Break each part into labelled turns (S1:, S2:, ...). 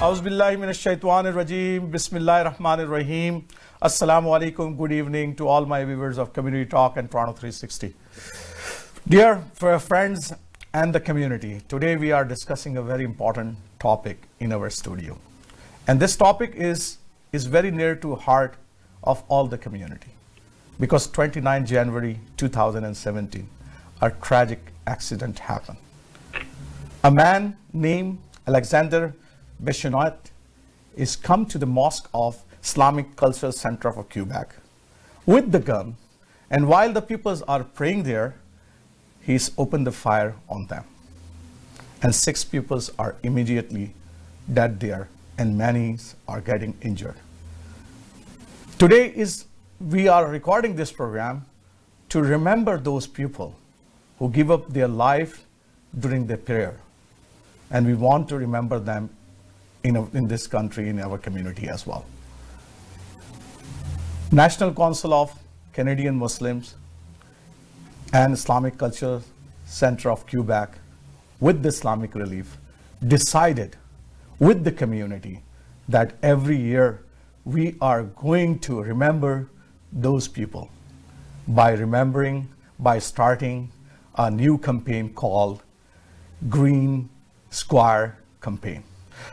S1: Auzubillahi minash shaitanir rajim. Bismillahir Rahmanir Rahim. Assalamu alaikum. Good evening to all my viewers of Community Talk and Toronto 360. Dear friends and the community, today we are discussing a very important topic in our studio. And this topic is very near to heart of all the community. Because 29 January 2017, a tragic accident happened. A man named Alexander Beshonat is come to the mosque of Islamic Cultural Center of Quebec with the gun, and while the people are praying there, he's opened the fire on them. And 6 people are immediately dead there, and many are getting injured. Today we are recording this program to remember those people who give up their life during the prayer. And we want to remember them in this country, in our community as well. National Council of Canadian Muslims and Islamic Culture Center of Quebec with the Islamic Relief decided with the community that every year we are going to remember those people by starting a new campaign called Green Square Campaign.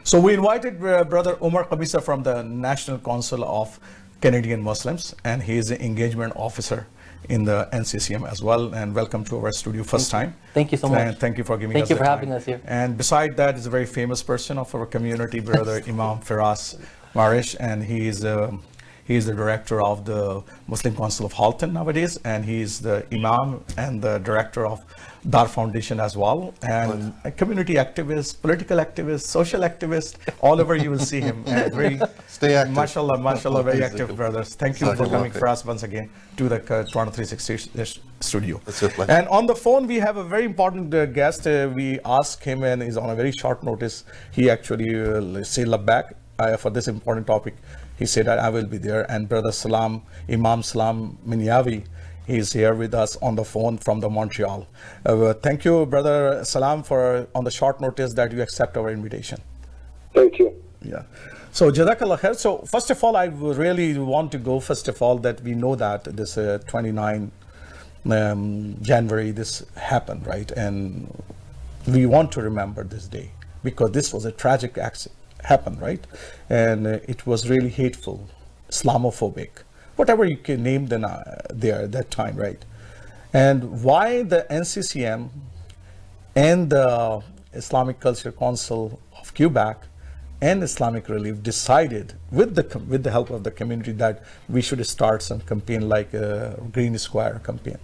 S1: So we invited Brother Omar Kamisa from the National Council of Canadian Muslims, and he is an engagement officer in the NCCM as well. And welcome to our studio first time.
S2: Thank you so much.
S1: And thank you for giving us
S2: Thank you for
S1: time.
S2: having us here.
S1: And beside that is a very famous person of our community, Brother Imam Firas Marish, and he is the director of the Muslim Council of Halton nowadays, and he is the Imam and the director of Dar Foundation as well, and a community activist, political activist, social activist, all over you will see him. And very,
S3: stay active.
S1: Mashallah, very active brothers. Thank you for coming for us once again to the Toronto 360 studio.
S3: That's your pleasure.
S1: And on the phone we have a very important guest. We asked him, and he's on a very short notice. He actually said back for this important topic. He said that I will be there, and Brother Salam, Imam Salam Minyavi, he's here with us on the phone from the Montreal. Thank you, Brother Salam, for on the short notice that you accept our invitation.
S4: Thank you.
S1: Yeah. So Jazakallah khair. So first of all, I really want to go first of all that we know that this 29 January this happened, right? And we want to remember this day because this was a tragic accident. Happened, right? And it was really hateful, Islamophobic, whatever you can name them there at that time, right? And why the NCCM and the Islamic Culture Council of Quebec and Islamic Relief decided with the help of the community that we should start some campaign like a Green Square campaign.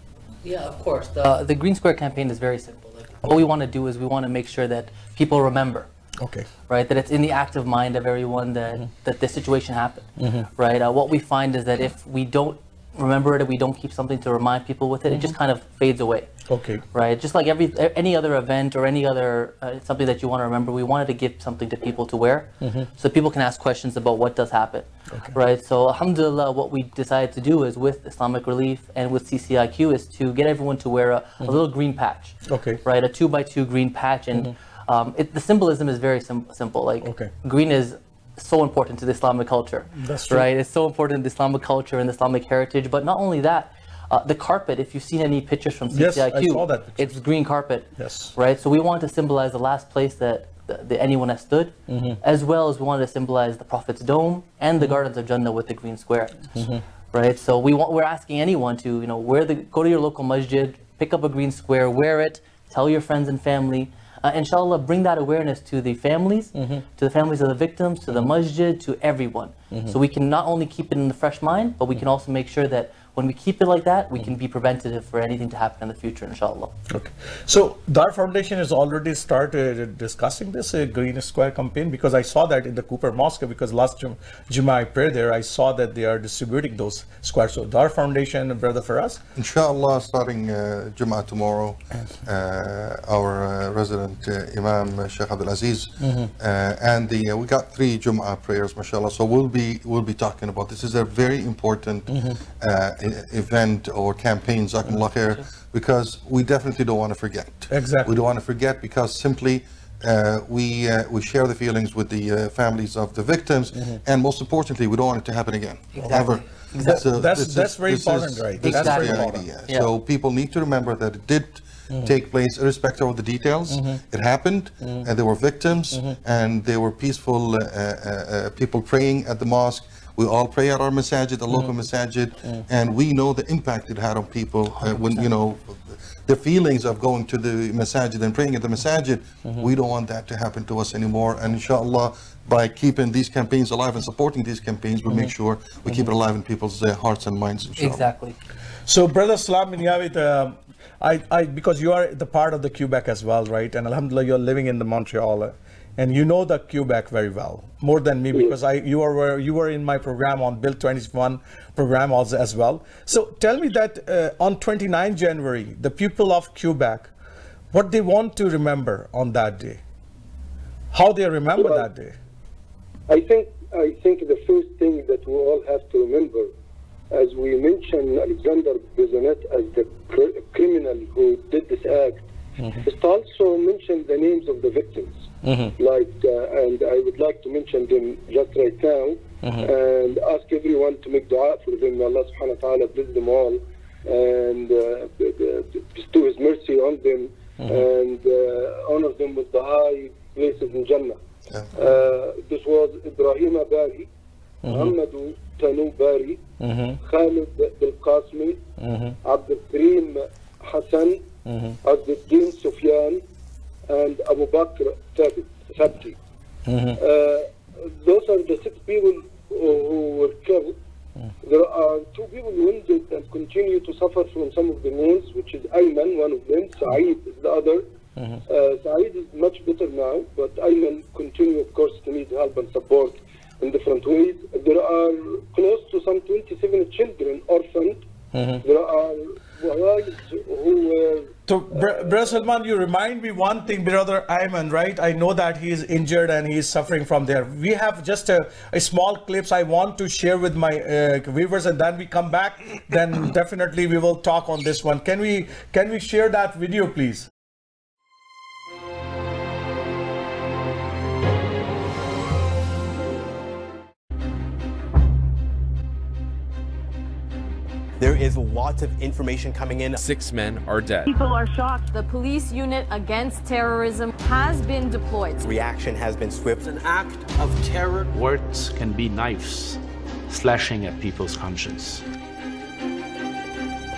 S2: Yeah, of course. The Green Square campaign is very simple. Like, what we want to do is we want to make sure that people remember.
S1: Okay.
S2: Right, that it's in the active mind of everyone that that this situation happened. Right. What we find is that if we don't remember it, if we don't keep something to remind people with it, it just kind of fades away.
S1: Okay.
S2: Right. Just like any other event or any other something that you want to remember, we wanted to give something to people to wear, so people can ask questions about what does happen. Okay. Right. So alhamdulillah, what we decided to do is with Islamic Relief and with CCIQ is to get everyone to wear a little green patch. Okay. Right. A 2x2 green patch, and the symbolism is very simple. Like green is so important to the Islamic culture. That's true. Right? It's so important to the Islamic culture and the Islamic heritage. But not only that, the carpet, if you've seen any pictures from CCIQ,
S1: yes, I saw that picture.
S2: It's green carpet.
S1: Yes.
S2: Right? So we want to symbolize the last place that anyone has stood, as well as we wanted to symbolize the Prophet's dome and the gardens of Jannah with the green square. Right? So we're asking anyone to, go to your local masjid, pick up a green square, wear it, tell your friends and family. Inshallah, bring that awareness to the families, to the families of the victims, to the masjid, to everyone. So we can not only keep it in the fresh mind, but we can also make sure that when we keep it like that, we can be preventative for anything to happen in the future, inshallah.
S1: Okay. So Dar Foundation has already started discussing this Green Square campaign, because I saw that in the Cooper Mosque, because last Jummah I prayed there, I saw that they are distributing those squares. So Dar Foundation, Brother Faraz?
S3: Inshallah, starting Jummah tomorrow, our resident Imam Sheikh Abdul Aziz, and we got 3 Jummah prayers, mashallah. So we'll be talking about this. This is a very important event or campaign, Jazakumullah khair, because we definitely don't want to forget.
S1: Exactly.
S3: We don't want to forget, because simply we share the feelings with the families of the victims, and most importantly, we don't want it to happen again.
S2: Exactly.
S3: Ever.
S2: Exactly.
S3: So
S1: That's very important, right?
S3: This
S1: That's
S3: is
S1: very
S3: the
S1: important.
S3: idea.
S2: Yeah.
S3: So people need to remember that it did take place, irrespective of the details. It happened, and there were victims, and there were peaceful people praying at the mosque. We all pray at our masajid, the local masajid, and we know the impact it had on people when, you know, the feelings of going to the masajid and praying at the masajid. We don't want that to happen to us anymore. And inshallah, by keeping these campaigns alive and supporting these campaigns, we'll make sure we keep it alive in people's hearts and minds, inshallah.
S2: Exactly.
S1: So, Brother Salam bin Yawit, because you are the part of the Quebec as well, right? And Alhamdulillah, you're living in the Montreal, and you know the Quebec very well, more than me, because you were in my program on Bill 21 program also as well. So tell me that on 29 January, the people of Quebec, what they want to remember on that day, how they remember that day.
S4: I think the first thing that we all have to remember, as we mentioned Alexander Bissonnette as the criminal who did this act, is to also mention the names of the victims. Like, and I would like to mention them just right now, and ask everyone to make dua for them. Allah subhanahu wa ta'ala bless them all, and bestow His mercy on them, and honor them with the high places in Jannah. This was Ibrahim Bari, Muhammad Tanu Bari, Khalid Bilqasmi, Abdul Karim Hassan, Azzuddin Sufyan, and Abu Bakr Thabti. Those are the 6 people who were killed. There are 2 people wounded and continue to suffer from some of the wounds, which is Ayman, one of them, Saeed is the other. Saeed is much better now, but Ayman continue, of course, to need help and support in different ways. There are close to some 27 children orphaned. There are wives who were...
S1: So, Brother Salman, you remind me one thing, Brother Ayman, right? I know that he is injured and he is suffering from there. We have just a small clips I want to share with my viewers, and then we come back. Then definitely we will talk on this one. Can we share that video, please?
S5: There is lots of information coming in.
S6: 6 men are dead.
S7: People are shocked.
S8: The police unit against terrorism has been deployed.
S5: Reaction has been swift.
S9: An act of terror.
S10: Words can be knives, slashing at people's conscience.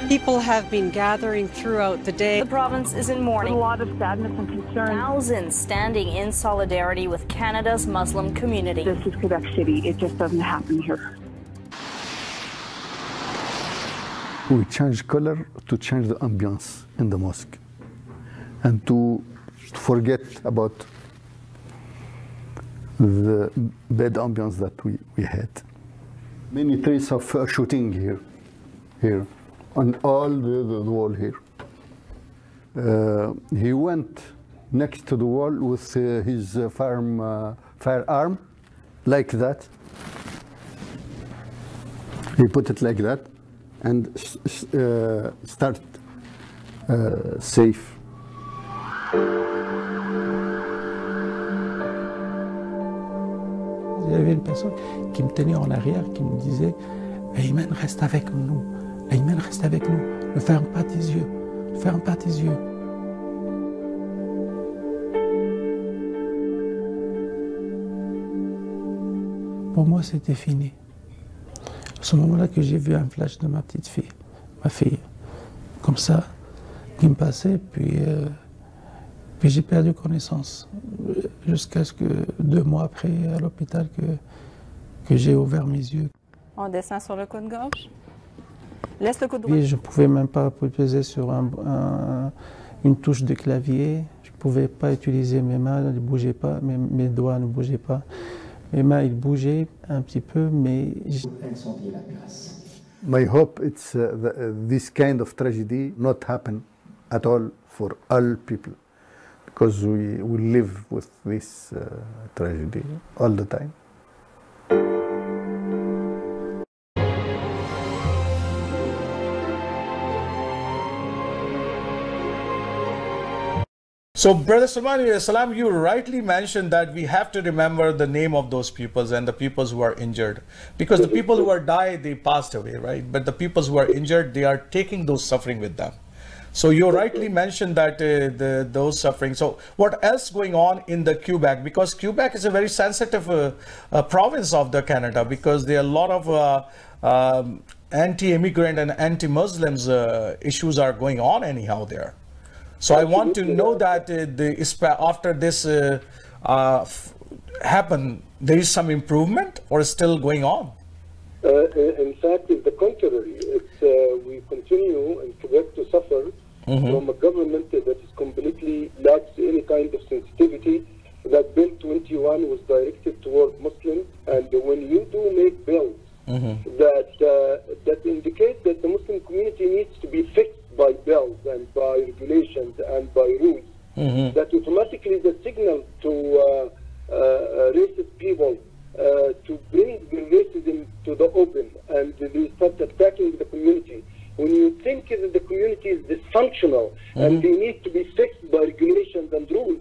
S7: People have been gathering throughout the day.
S8: The province is in mourning.
S7: A lot of sadness and concern.
S8: Thousands standing in solidarity with Canada's Muslim community.
S7: This is Quebec City. It just doesn't happen here.
S11: We change color to change the ambience in the mosque and to forget about the bad ambience that we had. Many traces of shooting here, on all the wall here. He went next to the wall with his firearm, like that. He put it like that and start safe.
S12: Il y avait une personne qui me tenait en arrière, qui me disait « Ayman, reste avec nous. Ayman, reste avec nous. Ne ferme pas tes yeux. Ne ferme pas tes yeux. » Pour moi, c'était fini. À ce moment-là que j'ai vu un flash de ma petite fille, ma fille, comme ça, qui me passait, puis j'ai perdu connaissance, jusqu'à ce que 2 mois après, à l'hôpital, que j'ai ouvert mes yeux.
S7: On descend sur le coude gauche. Laisse le coude droit.
S12: Et je ne pouvais même pas peser sur une touche de clavier. Je ne pouvais pas utiliser mes mains, elles ne bougeaient pas, mes doigts ne bougeaient pas. Mes mains, ils bougeaient un petit peu, mais...
S11: My hope it's this kind of tragedy not happen at all for all people, because we live with this tragedy all the time.
S1: So, Brother Salman, Salam, you rightly mentioned that we have to remember the name of those peoples and the peoples who are injured. Because the people who are died, they passed away, right? But the peoples who are injured, they are taking those suffering with them. So you rightly mentioned that those suffering. So what else going on in the Quebec? Because Quebec is a very sensitive province of the Canada, because there are a lot of anti-immigrant and anti-Muslims issues are going on anyhow there. So I want to know that after this happened, there is some improvement or still going on?
S4: In fact, it's the contrary. We continue in Quebec to suffer from a government that is completely lacks any kind of sensitivity. That Bill 21 was directed toward Muslims, and when you do make bills that indicate that the Muslim community needs to be fixed by bills and by regulations and by rules, that automatically is a signal to racist people to bring the racism to the open, and they start attacking the community. When you think that the community is dysfunctional and they need to be fixed by regulations and rules,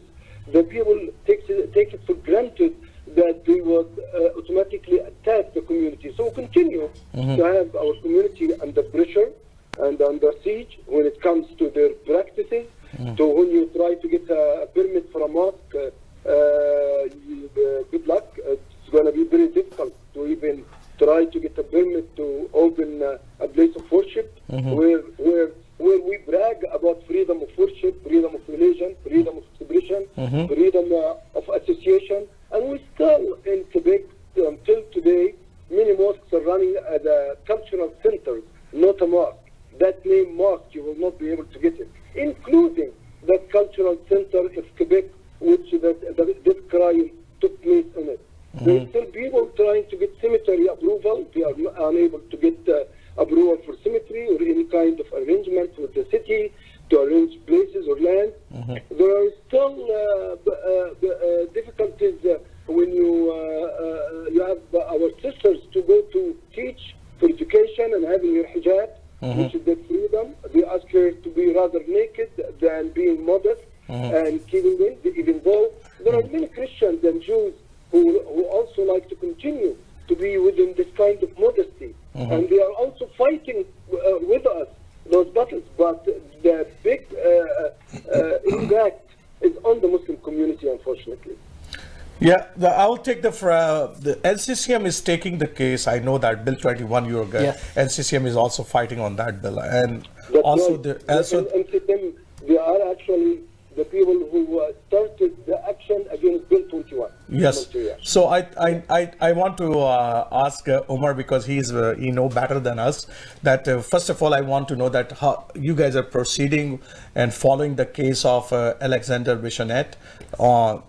S4: the people take it for granted that they would automatically attack the community. So we continue to have our community under pressure and under siege when it comes to their practices. So when you try to get a permit for a mosque, good luck. It's going to be very difficult to even try to get a permit to open a place of worship where we brag about freedom of worship, freedom of religion, freedom of expression, freedom of association, and we still in Quebec until today, many mosques are running as a cultural centers, not a mosque. That name mosque, you will not be able to get it, including that cultural center of Quebec, which this crime took place in it. There are still people trying to get cemetery approval. They are unable to get approval for cemetery or any kind of arrangement with the city to arrange places or land. There are still difficulties when you have our sisters to go to teach for education and having your hijab, which is the freedom. They ask her to be rather naked than being modest and keeping in, even though there are many Christians and Jews who also like to continue to be within this kind of modesty. And they are also fighting with us those battles. But the big impact is on the Muslim community, unfortunately.
S1: Yeah, I'll take the NCCM is taking the case. I know that Bill 21, NCCM is also fighting on that bill. And
S4: that's
S1: also,
S4: right. NCCM, they are actually the people who started the action against Bill 21.
S1: Yes. So I want to ask Omar, because he know better than us, that first of all, I want to know that how you guys are proceeding and following the case of Alexander Bissonnette,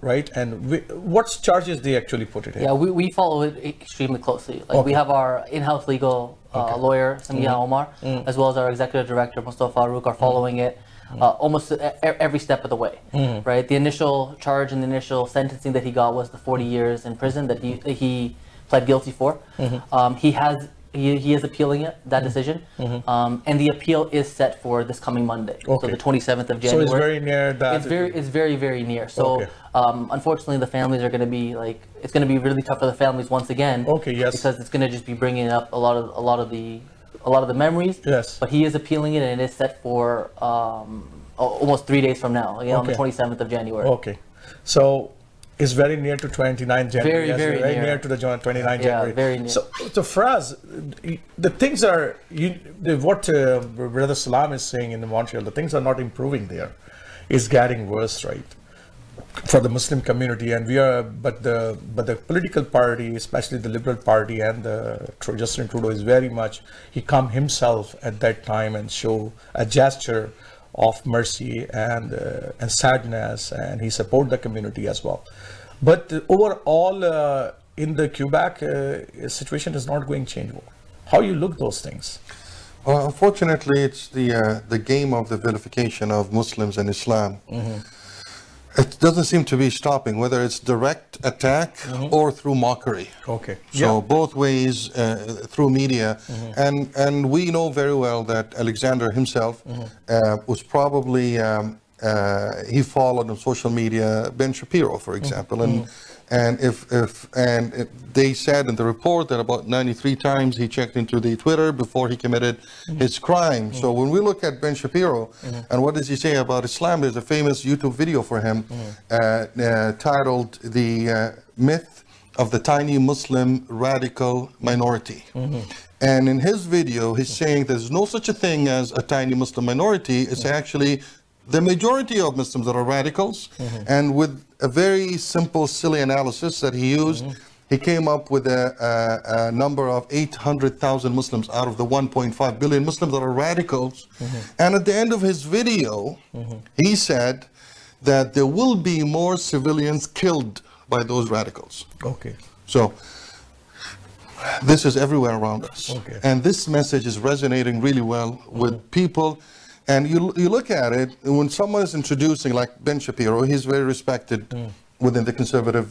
S1: right? And what charges they actually put it in?
S2: Yeah, we follow it extremely closely. Like we have our in-house legal lawyer, Samia Omar, as well as our executive director, Mustafa Farouk, are following it. Almost every step of the way, right? The initial charge and the initial sentencing that he got was the 40 years in prison that he pled guilty for. He is appealing that decision, and the appeal is set for this coming Monday, so the 27th of January. So
S1: it's very near that.
S2: It's very near. So unfortunately, the families are going to be it's going to be really tough for the families once again. Because it's going to just be bringing up a lot of the memories.
S1: Yes.
S2: But he is appealing it, and it is set for almost 3 days from now, on the 27th of January.
S1: Okay. So it's very near to 29 January.
S2: Very
S1: near to the 29 January.
S2: Yeah, very near.
S1: So for us, the things are, what Brother Salam is saying in Montreal, the things are not improving there. It's getting worse, right? For the Muslim community, and but the political party, especially the Liberal Party and Justin Trudeau, is very much, he come himself at that time and show a gesture of mercy and sadness, and he support the community as well. But overall, in the Quebec, situation is not going changeable. How you look those things?
S3: Well, unfortunately, it's the game of the vilification of Muslims and Islam. It doesn't seem to be stopping, whether it's direct attack or through mockery. So both ways, through media. And we know very well that Alexander himself was probably he followed on social media Ben Shapiro, for example, and if they said in the report that about 93 times he checked into the Twitter before he committed his crime. So when we look at Ben Shapiro and what does he say about Islam, there's a famous YouTube video for him titled "The Myth of the Tiny Muslim Radical Minority." And in his video, he's saying there's no such a thing as a tiny Muslim minority. It's actually the majority of Muslims that are radicals. And with a very simple, silly analysis that he used, he came up with a number of 800,000 Muslims out of the 1.5 billion Muslims that are radicals. And at the end of his video, he said that there will be more civilians killed by those radicals.
S1: Okay.
S3: So this is everywhere around us. And this message is resonating really well with people. And you look at it, when someone is introducing, like Ben Shapiro, he's very respected within the conservative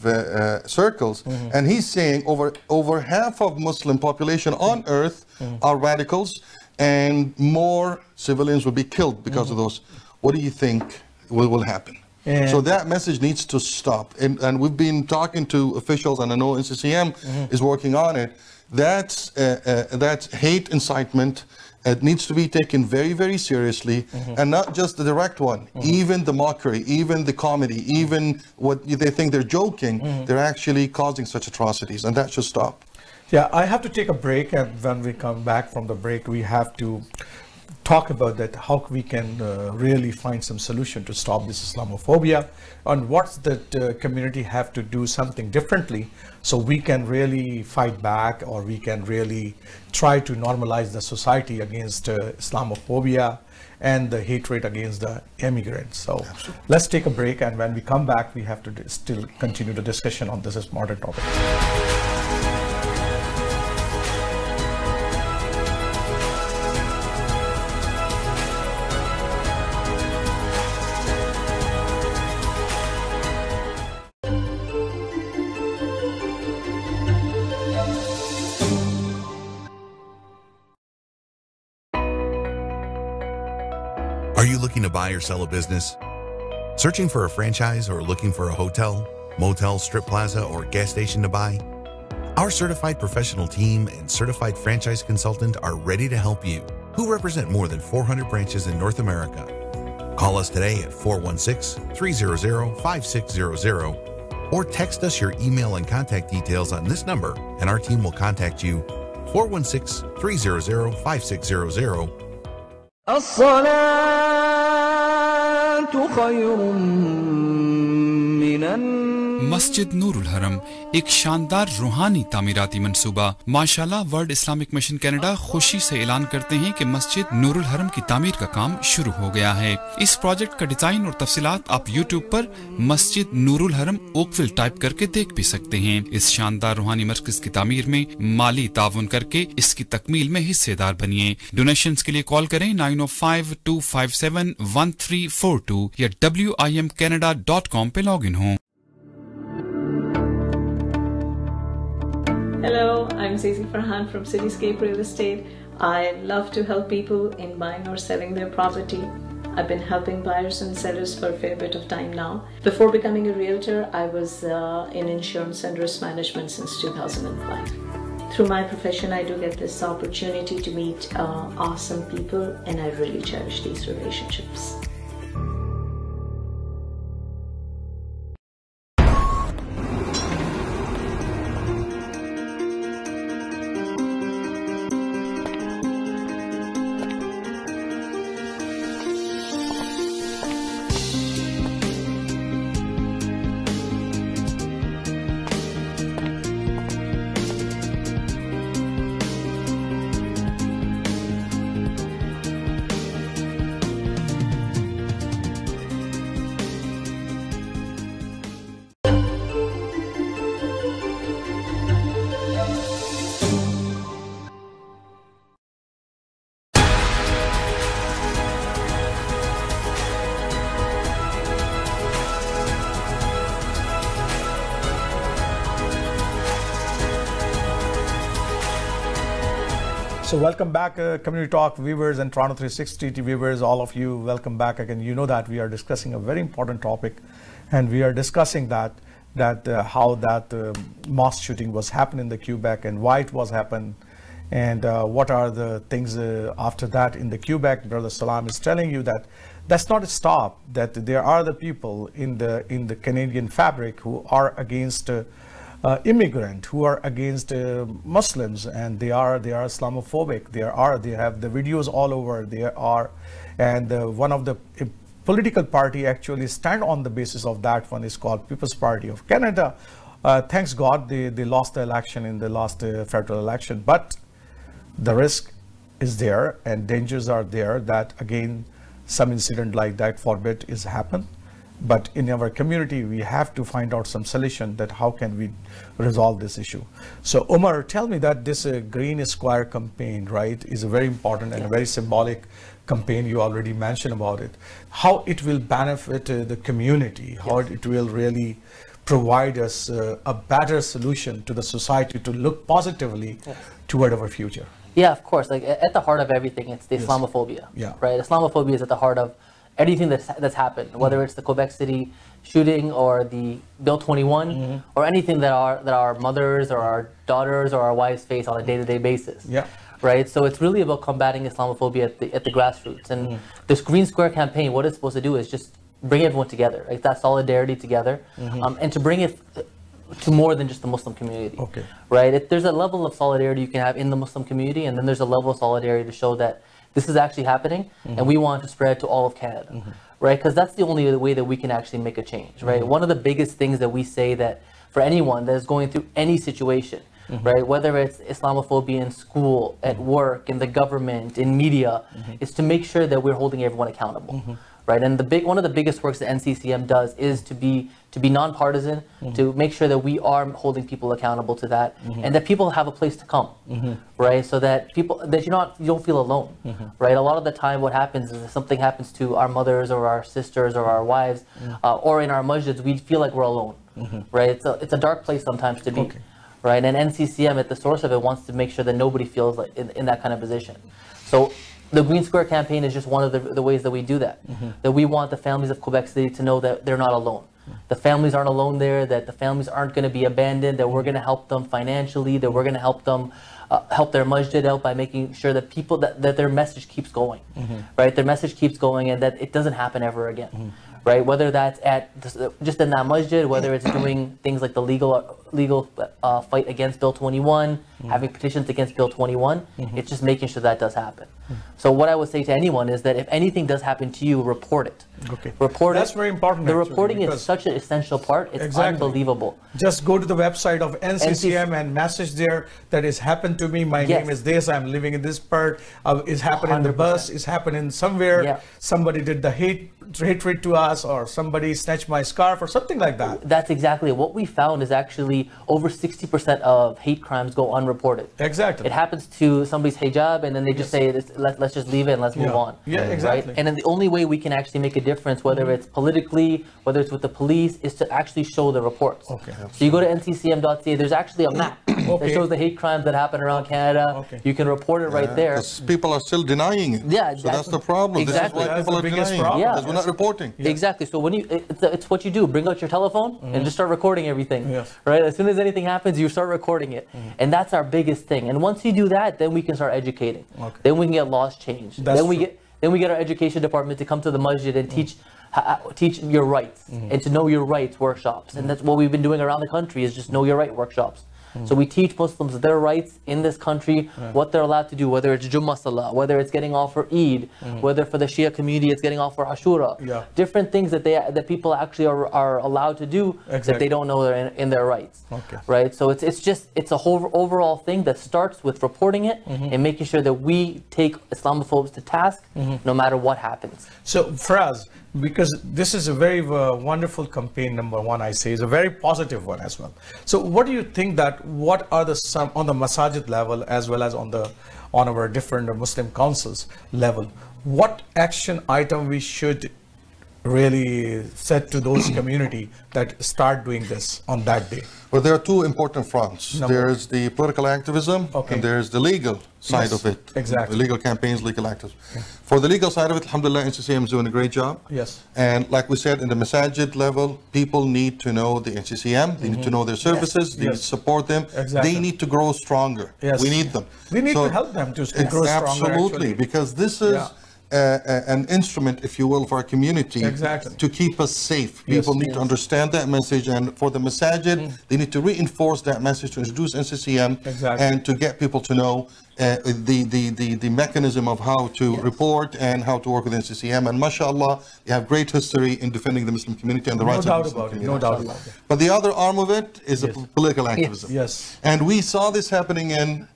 S3: circles. And he's saying over half of Muslim population on earth are radicals, and more civilians will be killed because of those. What do you think will happen? So that message needs to stop. And we've been talking to officials, and I know NCCM is working on it. That's hate incitement. It needs to be taken very, very seriously, and not just the direct one. Even the mockery, even the comedy, even what they think they're joking, they're actually causing such atrocities, and that should stop.
S1: Yeah, I have to take a break, and when we come back from the break, we have to talk about that, how we can really find some solution to stop this Islamophobia, and what's that community have to do something differently so we can really fight back, or we can really try to normalize the society against Islamophobia and the hatred against the immigrants. So let's take a break, and when we come back, we have to still continue the discussion on this important topic.
S6: Are you looking to buy or sell a business? Searching for a franchise or looking for a hotel, motel, strip plaza, or gas station to buy? Our certified professional team and certified franchise consultant are ready to help you, who represent more than 400 branches in North America. Call us today at 416-300-5600 or text us your email and contact details on this number, and our team will contact you. 416-300-5600.
S9: الصلاة خير من
S13: मस्जिद नूरुल हरम एक शानदार रूहानी तामीराती मंसूबा। माशाल्लाह world Islamic mission Canada खुशी से ऐलान करते हैं कि मस्जिद नूरुल हरम की तामीर का काम शुरू हो गया है। इस प्रोजेक्ट का डिजाइन और तफसीलात आप यूट्यूब पर मस्जिद नूरुल हरम ओकविल टाइप करके देख भी सकते हैं। इस शानदार रूहानी मरकज की तामीर में माली ताउन करके इसकी तकमील में हिस्सेदार बनिए। डोनेशंस के लिए कॉल करें 9052571342 या wimcanada.com पे लॉग इन हों।
S14: Hello, I'm Zizi Farhan from Cityscape Real Estate. I love to help people in buying or selling their property. I've been helping buyers and sellers for a fair bit of time now. Before becoming a realtor, I was in insurance and risk management since 2005. Through my profession, I do get this opportunity to meet awesome people, and I really cherish these relationships.
S1: So welcome back, Community Talk viewers and Toronto 360 viewers, all of you, welcome back again. You know that we are discussing a very important topic, and we are discussing how that mosque shooting was happening in the Quebec and why it was happened, and what are the things after that in the Quebec. Brother Salam is telling you that that's not a stop, that there are the people in the Canadian fabric who are against immigrant, who are against Muslims, and they are Islamophobic. They have the videos all over. And one of the political party actually stand on the basis of that. One is called People's Party of Canada. Thanks God they lost the election in the last federal election, but the risk is there and dangers are there that again some incident like that forbid is happen. But in our community, we have to find out some solution that how can we resolve this issue. So Umar, tell me that this Green Square campaign, right, is a very important and a very symbolic campaign. You already mentioned about it. How it will benefit the community, how it will really provide us a better solution to the society to look positively toward our future.
S2: Yeah, of course. Like at the heart of everything, it's the Islamophobia.
S1: Yeah.
S2: Right. Islamophobia is at the heart of anything that's happened, whether it's the Quebec City shooting or the Bill 21 or anything that our mothers or our daughters or our wives face on a day-to-day basis.
S1: Yeah.
S2: Right. So it's really about combating Islamophobia at the grassroots. And this Green Square campaign, what it's supposed to do is just bring everyone together, like that solidarity together, and to bring it to more than just the Muslim community.
S1: Okay.
S2: Right. There's a level of solidarity you can have in the Muslim community, and then there's a level of solidarity to show that this is actually happening, and we want to spread to all of Canada, right? Because that's the only way that we can actually make a change, right? One of the biggest things that we say that for anyone that is going through any situation, right, whether it's Islamophobia in school, at work, in the government, in media, is to make sure that we're holding everyone accountable, right? And one of the biggest works that NCCM does is to be nonpartisan, to make sure that we are holding people accountable to that, and that people have a place to come, right? So that you don't feel alone, right? A lot of the time, what happens is if something happens to our mothers or our sisters or our wives, or in our masjids, we feel like we're alone, right? It's a dark place sometimes to be, right? And NCCM, at the source of it, wants to make sure that nobody feels like in that kind of position. So the Green Square campaign is just one of the ways that we do that. That we want the families of Quebec City to know that they're not alone. The families aren't alone there, that the families aren't going to be abandoned, that we're going to help them financially, that we're going to help them help their masjid out by making sure that people, that their message keeps going, right? Their message keeps going and that it doesn't happen ever again, right? Whether that's at just in that masjid, whether it's doing things like the legal fight against Bill 21, having petitions against Bill 21, it's just making sure that does happen. So what I would say to anyone is that if anything does happen to you, report it.
S1: Okay.
S2: Report it.
S1: That's very important.
S2: The reporting is such an essential part. It's unbelievable.
S1: Just go to the website of NCCM and message there that is happened to me. My name is this. I'm living in this part. It's happening in the bus. It's happening somewhere. Somebody did the hatred to us, or somebody snatched my scarf, or something like that.
S2: That's exactly what we found. Is actually over 60% of hate crimes go unreported.
S1: Exactly.
S2: It happens to somebody's hijab, and then they just say, let's just leave it and let's move on.
S1: Yeah, exactly.
S2: Right? And then the only way we can actually make a difference, whether it's politically, whether it's with the police, is to actually show the reports.
S1: Okay.
S2: So you go to nccm.ca, there's actually a map that shows the hate crimes that happen around Canada. You can report it right there.
S3: Because people are still denying it.
S2: Yeah,
S3: so that's the problem.
S2: Exactly.
S3: This is why people are denying it, because we're not reporting.
S2: Exactly. So when it's what you do. Bring out your telephone and just start recording everything. Right. As soon as anything happens, you start recording it, and that's our biggest thing. And once you do that, then we can start educating. Then we can get laws changed. Then we get our education department to come to the masjid and teach your rights and to know your rights workshops. And that's what we've been doing around the country, is just know your right workshops. So we teach Muslims their rights in this country, what they're allowed to do, whether it's Jummah Salah, whether it's getting off for Eid, whether for the Shia community it's getting off for Ashura. Different things that people actually are allowed to do that they don't know they're in their rights. Right? So it's a whole overall thing that starts with reporting it and making sure that we take Islamophobes to task no matter what happens.
S1: So Faraz, because this is a very wonderful campaign, number one, I say, is a very positive one as well. So what do you think that, what are some on the masajid level as well as on our different Muslim councils level, what action item we should really said to those community that start doing this on that day?
S3: Well, there are two important fronts. There's the political activism, and there's the legal side of it.
S1: Exactly.
S3: The legal campaigns, legal activism. For the legal side of it, alhamdulillah, NCCM is doing a great job.
S1: Yes.
S3: And like we said, in the masajid level, people need to know the NCCM. They need to know their services. They need to support them.
S1: Exactly.
S3: They need to grow stronger.
S1: Yes.
S3: We need them.
S1: We need to help them to grow stronger.
S3: Absolutely, because this is an instrument, if you will, for our community to keep us safe. People need to understand that message, and for the masajid, they need to reinforce that message to introduce NCCM and to get people to know the mechanism of how to report and how to work with NCCM. And mashallah, they have great history in defending the Muslim community and the rights of the Muslim community.
S1: No doubt about it.
S3: But the other arm of it is the political activism.
S1: Yes.
S3: And we saw this happening in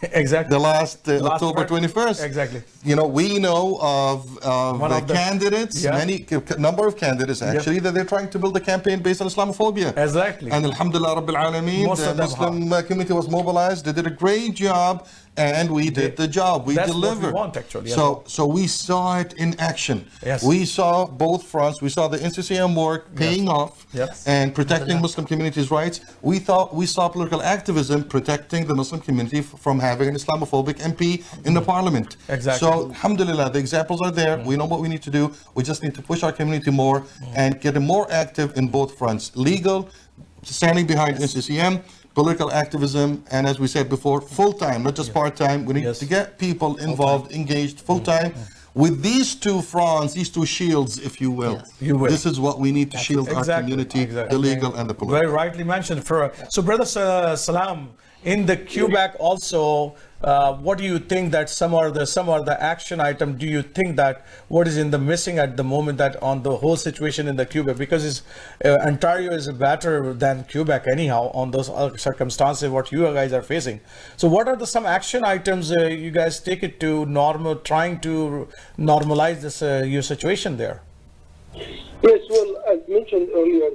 S3: the last October 21st.
S1: Exactly.
S3: You know, we know of the candidates, many number of candidates actually, that they're trying to build a campaign based on Islamophobia.
S1: Exactly.
S3: And alhamdulillah Rabbil Alameen, the Muslim community was mobilized. They did a great job, and we did the job. We delivered.
S1: What we want, actually.
S3: So we saw it in action.
S1: Yes.
S3: We saw both fronts. We saw the NCCM work paying off and protecting Muslim communities' rights. We saw political activism protecting the Muslim community from having an Islamophobic MP in the parliament.
S1: Exactly.
S3: So alhamdulillah, the examples are there. We know what we need to do. We just need to push our community more and get them more active in both fronts. Legal, standing behind NCCM, political activism, and as we said before, full-time, not just part-time. We need to get people involved, engaged, full-time. With these two fronts, these two shields, if you will, this is what we need to shield our community, the legal and the political.
S1: Very rightly mentioned. So, Brother Salam, in the QBAC also, what do you think that some are the action item? Do you think that what is in the missing at the moment that on the whole situation in the QBAC, because Ontario is better than Quebec anyhow on those circumstances what you guys are facing. So what are some action items you guys take it to trying to normalize this your situation there?
S4: Yes, well, as mentioned earlier,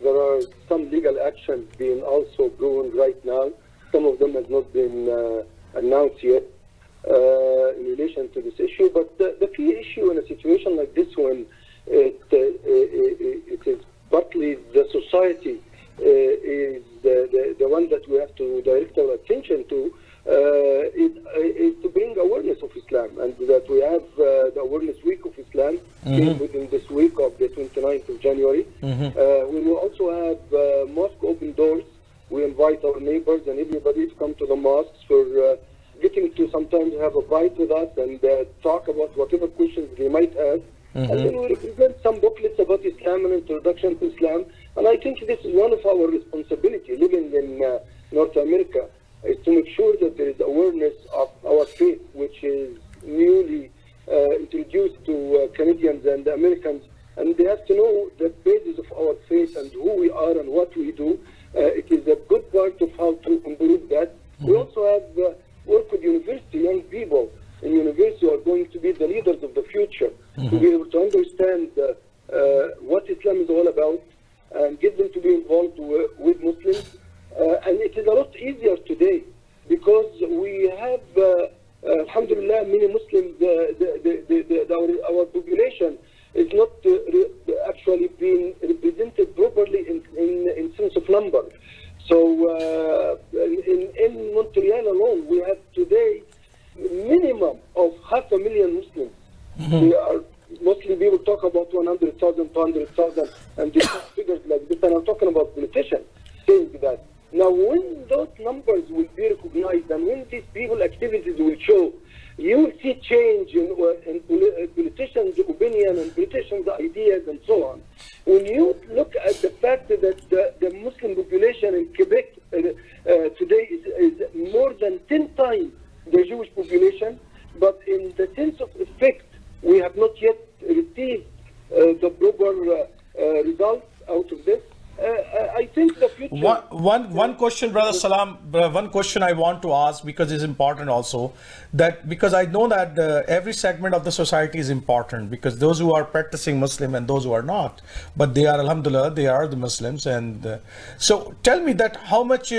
S4: there are some legal actions being also going right now. Some of them have not been announced yet in relation to this issue. But the key issue in a situation like this one, it is partly the society is the one that we have to direct our attention to, is to bring awareness of Islam, and that we have the Awareness Week of Islam within this week of the 29th of January. We will also have mosque open doors. We invite our neighbors and everybody to come to the mosques for getting to sometimes have a bite with us and talk about whatever questions they might have. And then we present some booklets about Islam and introduction to Islam. And I think this is one of our responsibility living in North America, is to make sure that there is awareness of our faith, which is newly introduced to Canadians and Americans. And they have to know the basis of our faith and who we are and what we do. It is a good part of how to improve that. We also have work with university, young people in university who are going to be the leaders of the future, to be able to understand what Islam is all about and get them to be involved with Muslims. And it is a lot easier today because we have, alhamdulillah, many Muslims, our population is not actually being represented properly in sense of number. So in Montreal alone, we have today minimum of 500,000 Muslims. We are mostly people talk about 100,000, 200,000, and these figures like this. And I'm talking about politicians saying that. Now, when those numbers will be recognized and when these people activities will show, you will see change in politicians' opinion and politicians' ideas and so on. When you look at the fact that the Muslim population in Quebec today is more than 10 times the Jewish population, but in the sense of effect, we have not yet received the proper results out of this. I think the future...
S1: One question, Brother Salam, one question I want to ask, because it's important also, that because I know that every segment of the society is important, because those who are practicing Muslim and those who are not, but they are, alhamdulillah, they are the Muslims. And so tell me that how much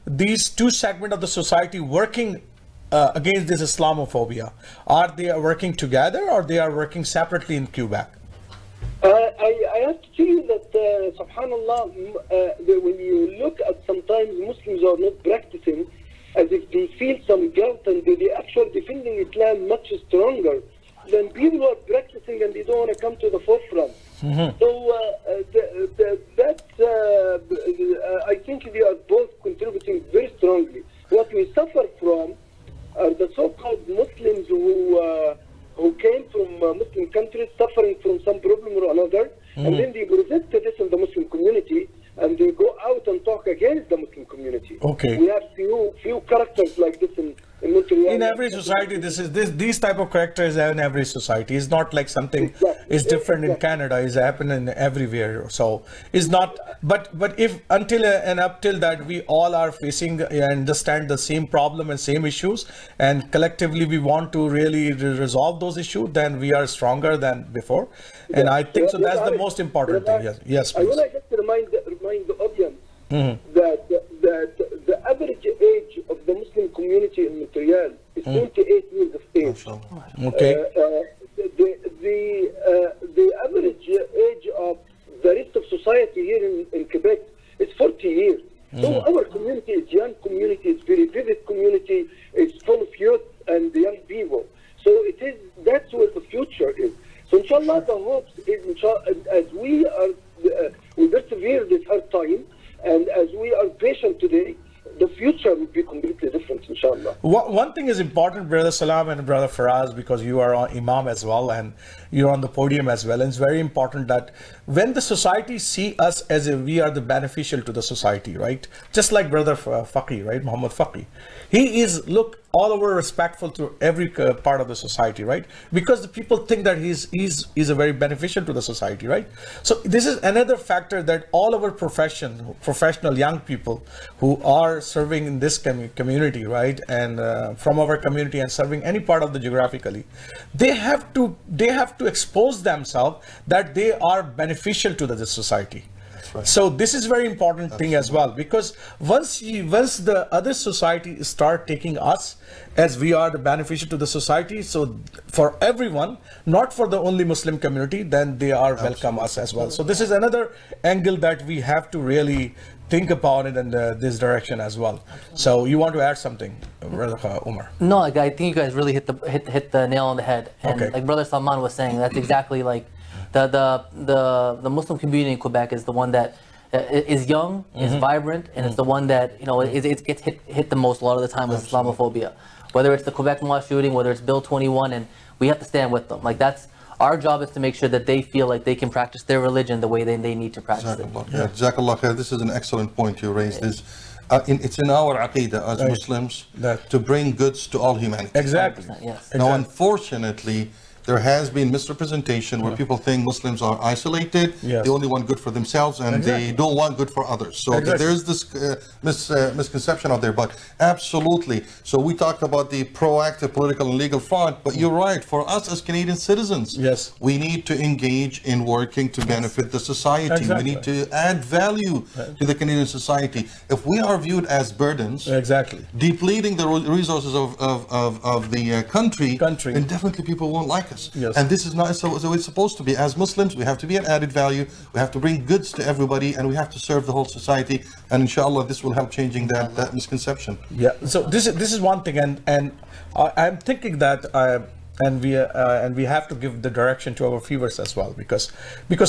S1: these two segments of the society working against this Islamophobia, are they working together or they are working separately in Quebec?
S4: feel that, subhanallah, when you look at sometimes Muslims are not practicing, as if they feel some guilt and they actually defending Islam much stronger than people who are practicing and they don't want to come to the forefront. So I think they are both contributing very strongly. What we suffer from are the so-called Muslims who came from Muslim countries suffering from some problem or another, and then they project this in the Muslim community, and they go out and talk against the Muslim community.
S1: Okay.
S4: We have few characters like this in Montreal.
S1: In every society, these type of characters are in every society. It's not like something is different in Canada. It's happening everywhere. So it's not. But if until that we all are facing and understand the same problem and same issues, and collectively we want to really resolve those issues, then we are stronger than before. And I think so. That's the most important thing. Yes, please.
S4: I want to just remind the audience that the average age of the Muslim community in Montreal is 28 years of age.
S1: Okay.
S4: The average age of the rest of society here in Quebec is 40 years. So our community is young community, it's very vivid community, it's full of youth and young people. So that's where the future is. So inshallah, the hopes is as we persevere this hard time, and as we are patient today, the future will be completely different, inshallah.
S1: One thing is important, Brother Salam and Brother Faraz, because you are on Imam as well and you're on the podium as well. And it's very important that when the society see us as we are the beneficial to the society, right? Just like Brother Faqi, right? Muhammad Faqi. He is, all over respectful to every part of the society, right? Because the people think that he's a very beneficial to the society, right? So this is another factor that all our professional young people who are serving in this community, right? And from our community and serving any part of the geographically, they have to expose themselves that they are beneficial to the society. Right. So this is very important thing as well, because once the other society start taking us as we are the beneficial to the society, so for everyone, not for the only Muslim community, then they are welcome us as well. So this is another angle that we have to really think about it in this direction as well. So you want to add something, Brother Umar?
S2: No, I think you guys really hit the nail on the head. And like Brother Salman was saying, that's exactly like the Muslim community in Quebec is the one that is young, is vibrant, and it's the one that it gets hit the most a lot of the time with Islamophobia. Whether it's the Quebec mosque shooting, whether it's Bill 21, and we have to stand with them. Like that's our job, is to make sure that they feel like they can practice their religion the way they need to practice it.
S3: Jazakallah khair. This is an excellent point you raised. It's in our aqidah as Muslims to bring goods to all humanity.
S1: Exactly.
S2: Yes.
S3: Now, unfortunately, there has been misrepresentation where people think Muslims are isolated, they only want good for themselves, and they don't want good for others. So there's this misconception out there, but absolutely. So we talked about the proactive political and legal front, but you're right, for us as Canadian citizens, we need to engage in working to benefit the society. We need to add value to the Canadian society. If we are viewed as burdens, depleting the resources of the country, then definitely people won't like us. And this is not so it's supposed to be. As Muslims, we have to be an added value, we have to bring goods to everybody, and we have to serve the whole society, and inshallah this will help changing that misconception.
S1: So this is one thing, and I'm thinking that and we have to give the direction to our viewers as well, because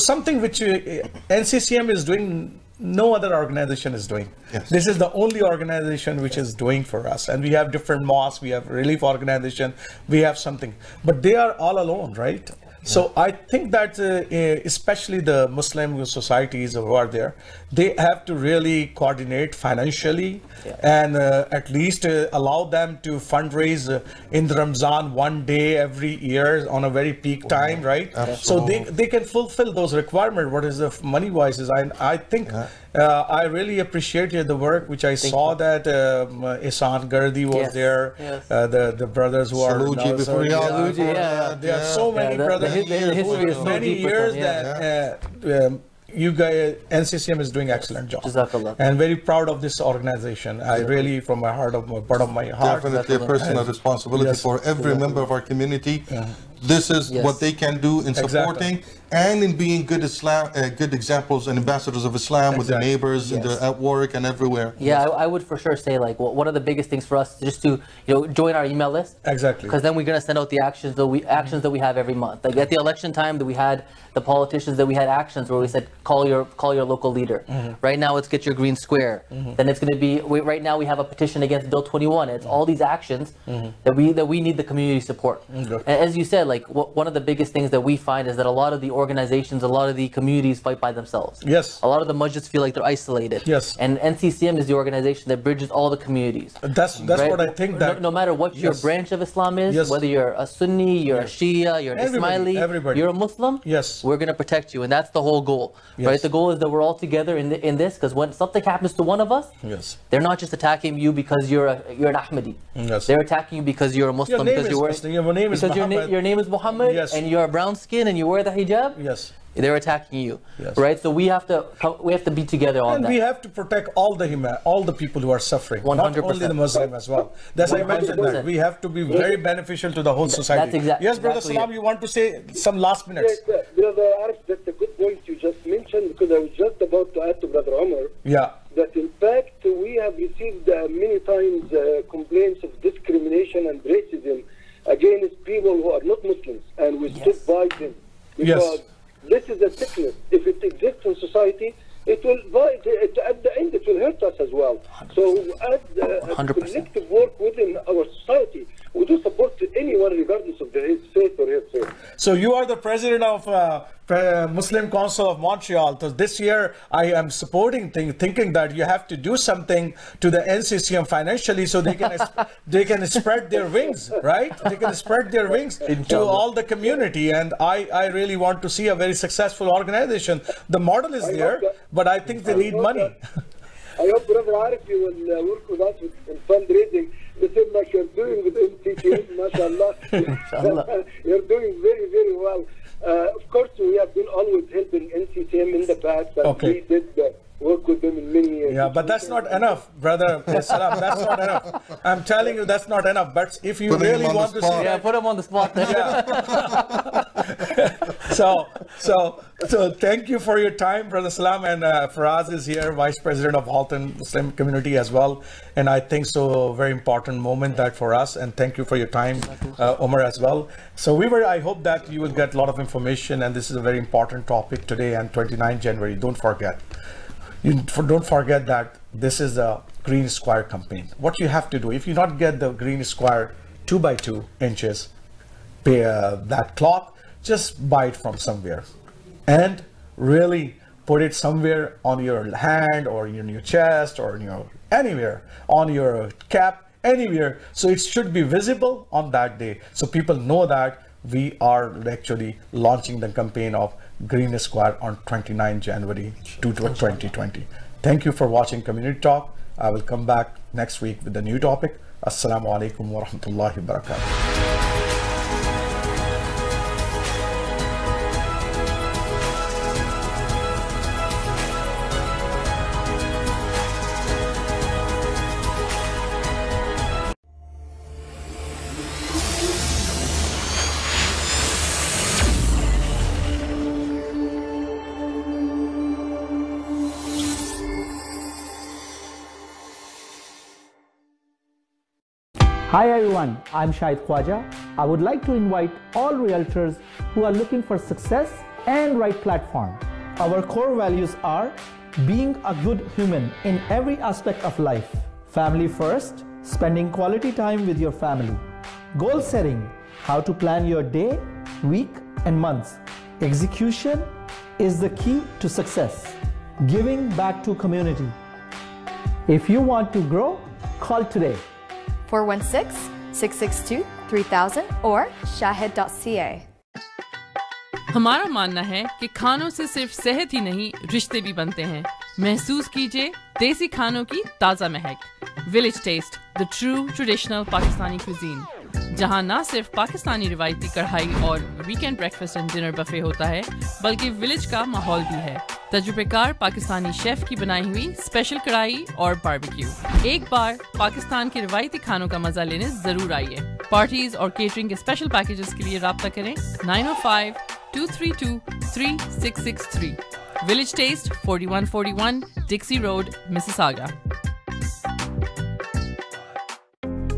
S1: something which NCCM is doing, no other organization is doing. This is the only organization which is doing for us. And we have different mosques, we have relief organization, we have something, but they are all alone, right? So I think that especially the Muslim societies who are there, they have to really coordinate financially and at least allow them to fundraise in the Ramzan one day every year on a very peak time, right? So they can fulfill those requirements. What is the money wise is, I think I really appreciated the work which I saw that Ihsan Gardi was there, the brothers who are there are so many brothers who many years that you guys, NCCM is doing excellent job. And very proud of this organization. I really, from my heart, part of my heart.
S3: Definitely a personal responsibility for every member of our community this is what they can do in supporting and in being good good examples and ambassadors of Islam with their neighbors and at work and everywhere.
S2: Yeah, I would for sure say like one of the biggest things for us is just to join our email list.
S1: Exactly.
S2: Because then we're gonna send out the actions that we have every month. Like at the election time that we had the politicians that we had actions where we said call your local leader. Right now it's get your green square. Then it's gonna be right now we have a petition against Bill 21. It's all these actions that we need the community support. And as you said, like one of the biggest things that we find is that a lot of the organizations, a lot of the communities fight by themselves.
S1: Yes.
S2: A lot of the masjids feel like they're isolated.
S1: Yes.
S2: And NCCM is the organization that bridges all the communities.
S1: That's right? What I think that
S2: no matter what your branch of Islam is, whether you're a Sunni, you're a Shia, you're an Ismaili, you're a Muslim.
S1: Yes.
S2: We're gonna protect you, and that's the whole goal, right? The goal is that we're all together in this, because when something happens to one of us, they're not just attacking you because you're an Ahmadi. They're attacking you because you're a Muslim,
S1: your name is
S2: Muhammad, and you're a brown skin and you wear the hijab.
S1: Yes.
S2: They're attacking you, right? So we have to be together on that.
S1: And we have to protect all the people who are suffering,
S2: 100%.
S1: not only the Muslim as well. That's I mentioned that we have to be very beneficial to the whole society.
S2: That's exactly.
S1: Yes, Brother Salam, you want to say some last minutes?
S4: Yes, Brother Arif, that's a good point you just mentioned, because I was just about to add to Brother Omar.
S1: Yeah.
S4: That in fact we have received many times complaints of discrimination and racism against people who are not Muslims, and we stood by them. Because this is a sickness. If it exists in society, it will, at the end, it will hurt us as well. So as a collective work within our society, we do support anyone regardless of his faith or her faith.
S1: So you are the president of Muslim Council of Montreal. So this year I am supporting thinking that you have to do something to the NCCM financially so they can spread their wings, right? They can spread their wings to all the community, and I really want to see a very successful organization. The model is there, but I think they need money.
S4: I hope Brother Arif you will work with us in fundraising. The same like you're doing with NCCM, mashallah. You're doing very, very well. Of course, we have been always helping NCCM in the past, and we did work with them in many years.
S1: Yeah, but that's not enough, Brother Salam. That's not enough. I'm telling you, that's not enough. But if you really want to see,
S2: put him on the spot there.
S1: So thank you for your time, Brother Salam, and Faraz is here, Vice President of Halton Muslim Community as well. And I think so very important moment that for us. And thank you for your time, Omar, as well. So I hope that you will get a lot of information, and this is a very important topic today and 29 January. Don't forget. Don't forget that this is a Green Square campaign. What you have to do, if you not get the Green Square 2 by 2 inches, that cloth, just buy it from somewhere and really put it somewhere on your hand or in your chest or anywhere, on your cap, anywhere. So it should be visible on that day, so people know that we are actually launching the campaign of Green Square on 29 January 2020. Thank you for watching Community Talk. I will come back next week with a new topic. Assalamu alaikum wa rahmatullahi wa barakatuh.
S15: Hi everyone, I'm Shahid Khwaja. I would like to invite all realtors who are looking for success and right platform. Our core values are being a good human in every aspect of life. Family first, spending quality time with your family. Goal setting, how to plan your day, week and months. Execution is the key to success. Giving back to community. If you want to grow, call today.
S16: 416-662-3000 or shahid.ca.
S17: हमारा मानना है कि खानों से सिर्फ सेहत ही नहीं, रिश्ते भी बनते हैं। महसूस कीजिए देसी खानों की ताज़ा महक। Village taste, the true traditional Pakistani cuisine, जहां ना सिर्फ पाकिस्तानी रिवायती कढ़ाई और weekend breakfast and dinner buffet होता है, बल्कि विलेज का माहौल भी है। तजुर्बेकार पाकिस्तानी शेफ की बनाई हुई स्पेशल कढ़ाई और बारबेक्यू। एक बार पाकिस्तान के रिवायती खानों का मजा लेने जरूर आइए। पार्टीज और केटरिंग के स्पेशल पैकेजेस के लिए राब्ता करें 905-232-3663. Village Taste, 4141 Dixie Road, Mississauga.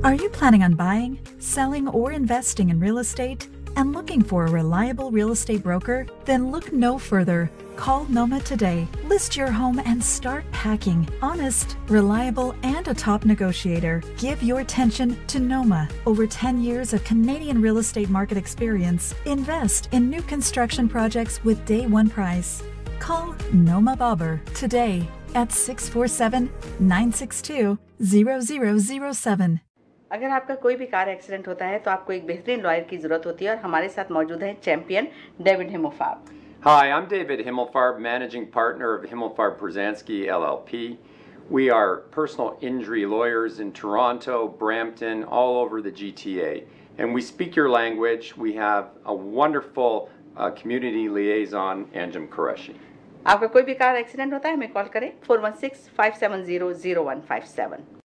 S18: Are you planning on buying, selling, or investing in real estate and looking for a reliable real estate broker? Then look no further. Call Noma today. List your home and start packing. Honest, reliable, and a top negotiator. Give your attention to Noma. Over 10 years of Canadian real estate market experience. Invest in new construction projects with day one price. Call Noma Bobber today at 647-962-0007.
S19: अगर आपका कोई भी car accident होता है तो आपको एक बेहतरीन लॉयर की ज़रूरत होती है और हमारे साथ मौजूद हैं champion David Himofarb.
S20: Hi, I'm David Himmelfarb, managing partner of Himmelfarb Brzezinski LLP. We are personal injury lawyers in Toronto, Brampton, all over the GTA. And we speak your language. We have a wonderful community liaison, Anjum Qureshi.
S19: आपका कोई भी car accident होता है हमें call करें 416-570-0157.